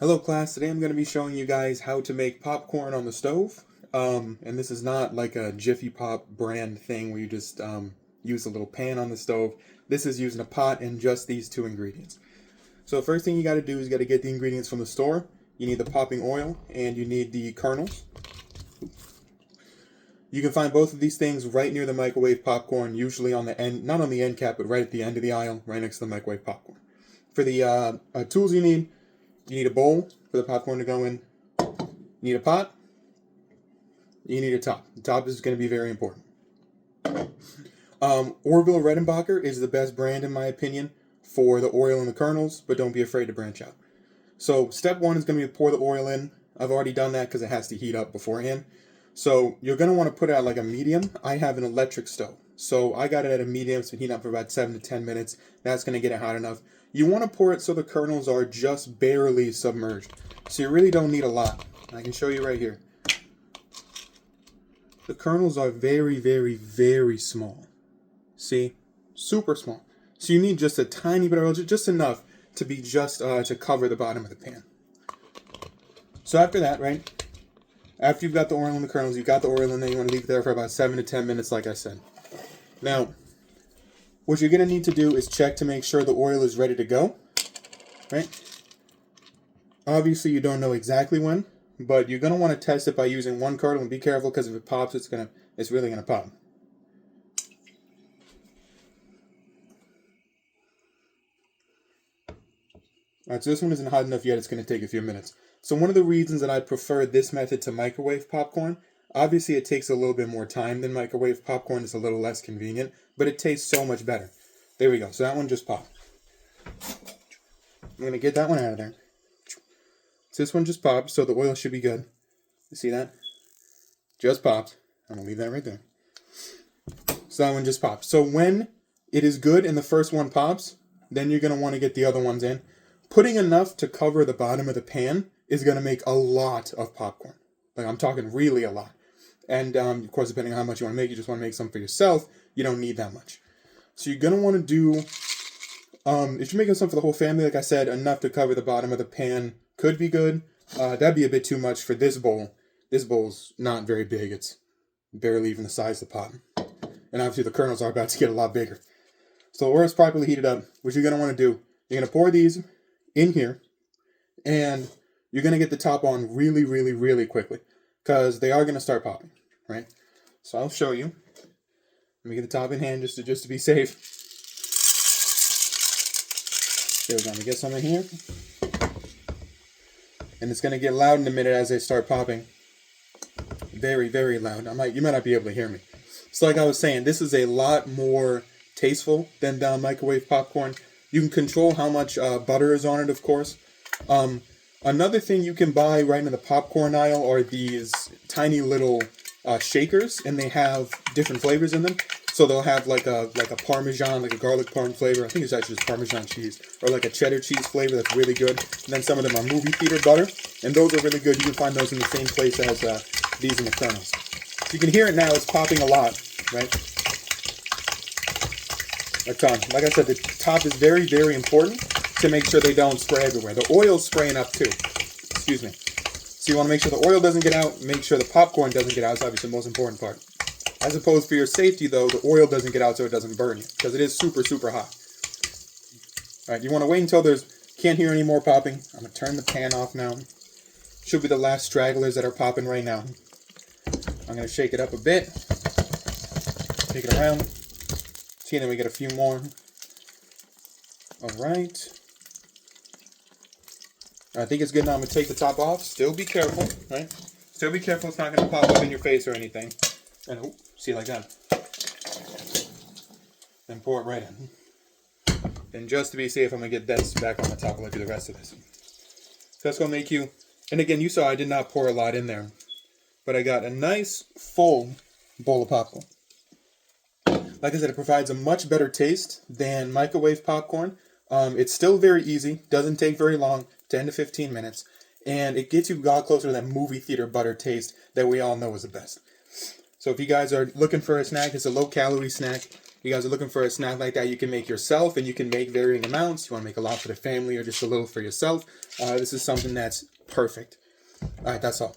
Hello class, today I'm going to be showing you guys how to make popcorn on the stove. And this is not like a Jiffy Pop brand thing where you just use a little pan on the stove. This is using a pot and just these two ingredients. So the first thing you got to do is you got to get the ingredients from the store. You need the popping oil and you need the kernels. You can find both of these things right near the microwave popcorn, usually on the end, not on the end cap, but right at the end of the aisle, right next to the microwave popcorn. For the tools you need a bowl for the popcorn to go in. You need a pot. You need a top. The top is going to be very important. Orville Redenbacher is the best brand in my opinion for the oil and the kernels, but don't be afraid to branch out. So step one is going to be to pour the oil in. I've already done that because it has to heat up beforehand. So you're going to want to put it at like a medium. I have an electric stove. So I got it at a medium. It's been heating up for about 7 to 10 minutes. That's going to get it hot enough. You want to pour it so the kernels are just barely submerged. So you really don't need a lot. I can show you right here. The kernels are very, very, very small. See? Super small. So you need just a tiny bit of oil, just enough to be just to cover the bottom of the pan. So after that, right? After you've got the oil and the kernels, you've got the oil in there, you want to leave it there for about 7 to 10 minutes, like I said. Now, what you're going to need to do is check to make sure the oil is ready to go, right? Obviously, you don't know exactly when, but you're going to want to test it by using one kernel, and be careful because if it pops, it's really going to pop. Alright, so this one isn't hot enough yet, it's going to take a few minutes. So one of the reasons that I prefer this method to microwave popcorn, obviously it takes a little bit more time than microwave popcorn, it's a little less convenient, but it tastes so much better. There we go, so that one just popped. I'm going to get that one out of there. So this one just popped, so the oil should be good. You see that? Just popped. I'm going to leave that right there. So that one just popped. So when it is good and the first one pops, then you're going to want to get the other ones in. Putting enough to cover the bottom of the pan is going to make a lot of popcorn. Like, I'm talking really a lot. And, of course, depending on how much you want to make, you just want to make some for yourself, you don't need that much. So you're going to want to do, if you're making some for the whole family, like I said, enough to cover the bottom of the pan could be good. That'd be a bit too much for this bowl. This bowl's not very big. It's barely even the size of the pot. And obviously the kernels are about to get a lot bigger. So the oil's properly heated up. What you're going to want to do, you're going to pour these in here, and you're going to get the top on really, really, really quickly, because they are going to start popping, right? So I'll show you. Let me get the top in hand just to be safe. Okay, we're going to get some in here. And it's going to get loud in a minute as they start popping. Very, very loud. You might not be able to hear me. So like I was saying, this is a lot more tasteful than the microwave popcorn. You can control how much butter is on it, of course. Another thing you can buy right in the popcorn aisle are these tiny little shakers, and they have different flavors in them. So they'll have like a Parmesan, like a garlic parm flavor. I think it's actually just Parmesan cheese, or like a cheddar cheese flavor that's really good. And then some of them are movie theater butter, and those are really good. You can find those in the same place as these in the kernels. So you can hear it now; it's popping a lot, right? Like I said, the top is very, very important to make sure they don't spray everywhere. The oil's spraying up too. Excuse me. So you want to make sure the oil doesn't get out, make sure the popcorn doesn't get out. It's obviously the most important part. As opposed for your safety, though, the oil doesn't get out so it doesn't burn you, because it is super, super hot. All right, you want to wait until can't hear any more popping. I'm going to turn the pan off now. Should be the last stragglers that are popping right now. I'm going to shake it up a bit. Shake it around. See, then we get a few more. All right. I think it's good now. I'm going to take the top off. Still be careful, right? Still be careful. It's not going to pop up in your face or anything. And, see, like that. Then pour it right in. And just to be safe, I'm going to get this back on the top. I'll do the rest of this. So that's going to make you... And again, you saw I did not pour a lot in there. But I got a nice, full bowl of popcorn. Like I said, it provides a much better taste than microwave popcorn. It's still very easy. Doesn't take very long. 10 to 15 minutes. And it gets you a lot closer to that movie theater butter taste that we all know is the best. So if you guys are looking for a snack, it's a low-calorie snack. You guys are looking for a snack like that you can make yourself, and you can make varying amounts. You want to make a lot for the family or just a little for yourself. This is something that's perfect. All right, that's all.